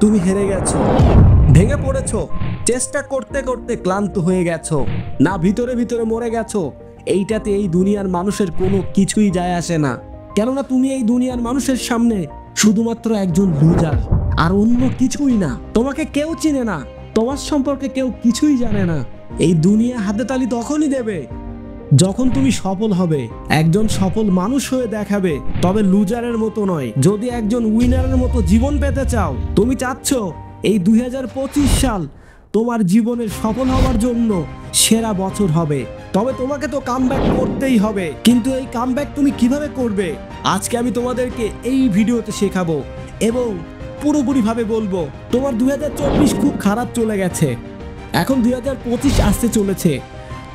তুমি হেরে গেছো, ভেঙে পড়েছো, চেষ্টা করতে করতে ক্লান্ত হয়ে গেছো, না ভিতরে ভিতরে মরে গেছো, এইটাতে এই দুনিয়ার মানুষের কোনো কিছুই যায় আসে না। কেননা তুমি এই দুনিয়ার মানুষের সামনে শুধুমাত্র একজন লুজার, আর অন্য কিছুই না। তোমাকে কেউ চিনে না, তোমার সম্পর্কে কেউ কিছুই জানে না। এই দুনিয়া হাতে তালি তখনই দেবে যখন তুমি সফল হবে, একজন সফল মানুষ হয়ে দেখাবে, তবে লুজারের মতো নয়। যদি একজন উইনারের মতো জীবন পেতে চাও, তুমি চাচ্ছ এই 2025 সাল তোমার জীবনের সফল হওয়ার জন্য সেরা বছর হবে, তবে তোমাকে তো কামব্যাক করতেই হবে। কিন্তু এই কামব্যাক তুমি কিভাবে করবে, আজকে আমি তোমাদেরকে এই ভিডিওতে শেখাবো এবং পুরোপুরিভাবে বলবো। তোমার 2024 খুব খারাপ চলে গেছে, এখন 2025 আসতে চলেছে,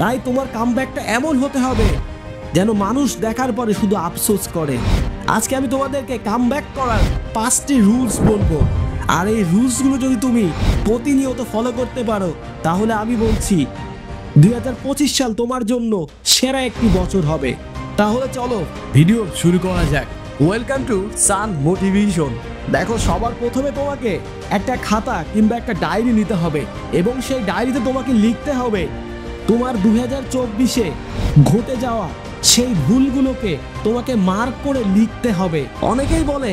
তাই তোমার কামব্যাকটা এমন হতে হবে যেন মানুষ দেখার পরে শুধু আফসোস করে। আজকে আমি তোমাদেরকে কামব্যাক করার 5টি রুলস বলবো, আর এই রুলসগুলো যদি তুমি প্রতিনিয়ত ফলো করতে পারো, তাহলে আমি বলছি 2025 সাল তোমার জন্য সেরা একটি বছর হবে। তাহলে চলো ভিডিও শুরু করা যাক। Welcome to Sun Motivation. দেখো, সবার প্রথমে তোমাকে একটা খাতা কিংবা একটা ডায়েরি নিতে হবে এবং সেই ডায়েরিতে তোমাকে লিখতে হবে তোমার 2024-এ ঘটে যাওয়া সেই ভুলগুলোকে তোমাকে মার্ক করে লিখতে হবে। অনেকেই বলে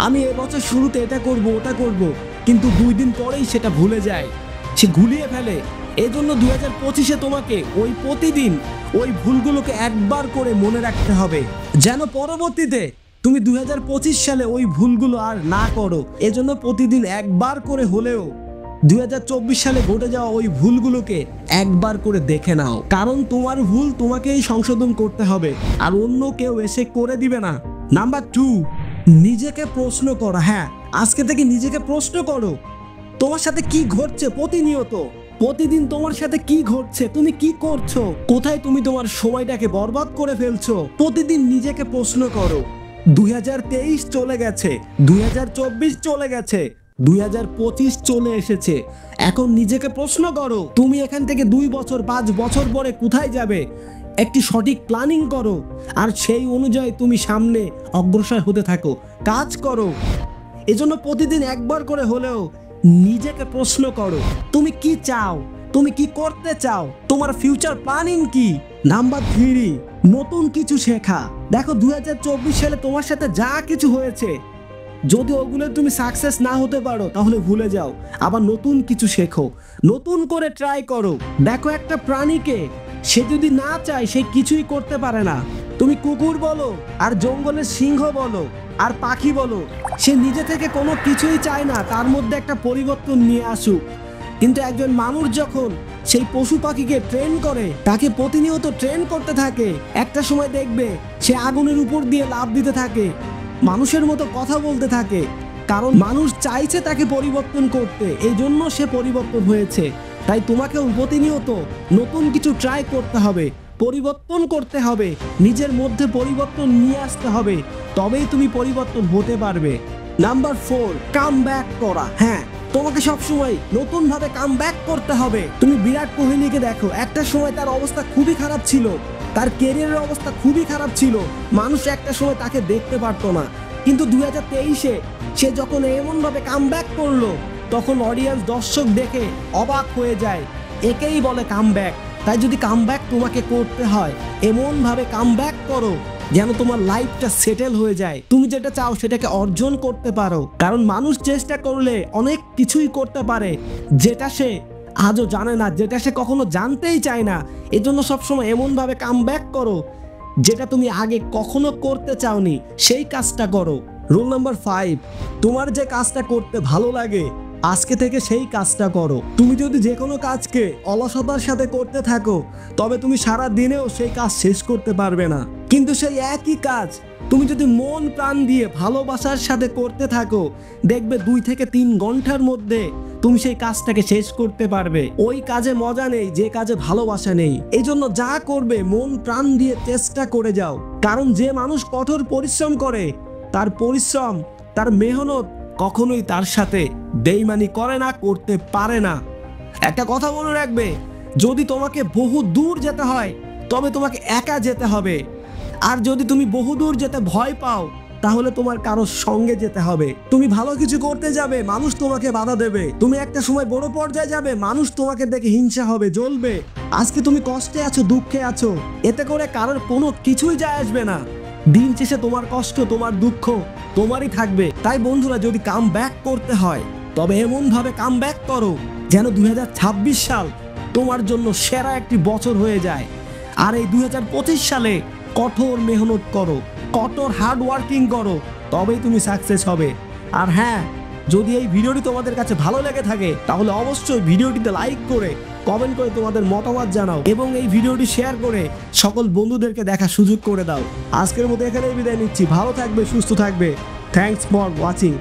আমি এবছর শুরুতে এটা করব ওটা করব, কিন্তু 2 দিন পরেই সেটা ভুলে যায়, সে গুলিয়ে ফেলে। এজন্য 2025-এ তোমাকে ওই প্রতিদিন ওই ভুলগুলোকে একবার করে মনে রাখতে হবে, যেন পরবর্তীতে তুমি 2025 সালে ওই ভুলগুলো আর না করো। এজন্য প্রতিদিন একবার করে হলেও 2024 সালে ঘটে যাওয়া ওই ভুলগুলোকে একবার করে দেখে নাও, কারণ তোমার ভুল তোমাকেই সংশোধন করতে হবে, আর অন্য কেউ এসে করে দিবে না। নাম্বার 2, নিজেকে প্রশ্ন করো। হ্যাঁ, আজকে থেকে নিজেকে প্রশ্ন করো তোমার সাথে কি ঘটছে। প্রতিদিন তোমার সাথে কি ঘটছে, তুমি কি করছো, কোথায় তুমি তোমার সময়টাকে বরবাদ করে ফেলছো। প্রতিদিন নিজেকে প্রশ্ন করো। 2023 চলে গেছে, 2024 চলে গেছে, 2025 চলে এসেছে। এখন নিজেকে প্রশ্ন করো তুমি এখান থেকে 2 বছর 5 বছর পরে কোথায় যাবে। একটি সঠিক প্ল্যানিং করো, আর সেই অনুযায়ী তুমি সামনে অগ্রসর হতে থাকো, কাজ করো। এজন্য প্রতিদিন একবার করে হলেও নিজেকে প্রশ্ন করো তুমি কি চাও, তুমি কি করতে চাও, তোমার ফিউচার প্ল্যানিং কি। নাম্বার 3, নতুন কিছু শেখা। দেখো, 2024 সালে তোমার সাথে যা কিছু হয়েছে, যদি ওগুলো তুমি সাকসেস না হতে পারো তাহলে ভুলে যাও, আবার নতুন কিছু শেখো, নতুন করে ট্রাই করো। দেখো, একটা প্রাণীকে সে যদি না চায় সে কিছুই করতে পারে না। তুমি কুকুর বলো, আর জঙ্গলের সিংহ বলো, আর পাখি বলো, সে নিজে থেকে কোনো কিছুই চায় না তার মধ্যে একটা পরিবর্তন নিয়ে আসুক। কিন্তু একজন মানুষ যখন সেই পশু পাখিকে ট্রেন করে, তাকে প্রতিনিয়ত ট্রেন করতে থাকে, একটা সময় দেখবে সে আগুনের উপর দিয়ে লাফ দিতে থাকে, মানুষের মতো কথা বলতে থাকে, কারণ মানুষ চাইছে তাকে পরিবর্তন করতে, এই জন্য সে পরিবর্তন হয়েছে। তাই তোমাকেও প্রতিনিয়ত নতুন কিছু ট্রাই করতে হবে, পরিবর্তন করতে হবে, নিজের মধ্যে পরিবর্তন নিয়ে আসতে হবে, তবেই তুমি পরিবর্তন হতে পারবে। নাম্বার 4, কামব্যাক করা। হ্যাঁ, তোমাকে সবসময় নতুন ভাবে কামব্যাক করতে হবে। তুমি বিরাট কোহলিকে দেখো, একটা সময় তার অবস্থা খুবই খারাপ ছিল, তার ক্যারিয়ারের অবস্থা খুবই খারাপ ছিল, মানুষ একটা সময় তাকে দেখতে পারতো না, কিন্তু 2023-এ সে যখন এমন ভাবে কামব্যাক করলো, তখন অডিয়েন্স, দর্শক দেখে অবাক হয়ে যায়। একেই বলে কামব্যাক। তাই যদি কামব্যাক তোমাকে করতে হয়, এমন ভাবে কামব্যাক করো যেন তোমার লাইফটা সেটেল হয়ে যায়, তুমি যেটা চাও সেটাকে অর্জন করতে পারো। কারণ মানুষ চেষ্টা করলে অনেক কিছুই করতে পারে, যেটা সে আজও জানে না, যেটা সে কখনো জানতেই চায় না। এজন্য সবসময় এমনভাবে কামব্যাক করো যেটা তুমি আগে কখনো করতে চাওনি, সেই কাজটা করো। রুল নাম্বার 5, তোমার যে কাজটা করতে ভালো লাগে আজকে থেকে সেই কাজটা করো। তুমি যদি যে কোনো কাজকে অলসতার সাথে করতে থাকো, তবে তুমি সারা দিনেও সেই কাজ শেষ করতে পারবে না। কিন্তু সেই একই কাজ তুমি যদি মন প্রাণ দিয়ে ভালোবাসার সাথে করতে থাকো, দেখবে 2 থেকে 3 ঘন্টার মধ্যে তুমি সেই কাজটাকে শেষ করতে পারবে। ওই কাজে মজা নেই যে কাজে ভালোবাসা নেই। এই জন্য যা করবে মন প্রাণ দিয়ে চেষ্টা করে যাও, কারণ যে মানুষ কঠোর পরিশ্রম করে, তার পরিশ্রম, তার মেহনত কখনোই তার সাথে বেইমানি করে না, করতে পারে না। একটা কথা মনে রাখবে, যদি তোমাকে বহু দূর যেতে হয় তবে তোমাকে একা যেতে হবে, আর যদি তুমি বহু দূর যেতে ভয় পাও তাহলে তোমার কারোর সঙ্গে যেতে হবে। তুমি ভালো কিছু করতে যাবে, মানুষ তোমাকে বাধা দেবে। তুমি একটা সময় বড় পর্যায়ে যাবে, মানুষ তোমাকে দেখে হিংসা হবে, জ্বলবে। আজকে তুমি কষ্টে আছো, দুঃখে আছো, এতে করে কারোর কোনো কিছুই যায় আসবে না। দিন শেষে তোমার কষ্ট, তোমার দুঃখ তোমারই থাকবে। তাই বন্ধুরা, যদি কাম ব্যাক করতে হয় তবে এমন ভাবে কাম ব্যাক করো যেন 2026 সাল তোমার জন্য সেরা একটি বছর হয়ে যায়। আর এই 2025 সালে কঠোর মেহনত করো, কঠোর হার্ড ওয়ার্কিং করো, তবেই তুমি সাকসেস হবে। আর হ্যাঁ, যদি এই ভিডিওটি তোমাদের কাছে ভালো লেগে থাকে তাহলে অবশ্যই ভিডিওটিতে লাইক করে কমেন্ট করে তোমাদের মতামত জানাও এবং এই ভিডিওটি শেয়ার করে সকল বন্ধুদেরকে দেখার সুযোগ করে দাও। আজকের মতো এখানেই বিদায় নিচ্ছি। ভালো থাকবে, সুস্থ থাকবে। Thanks for watching.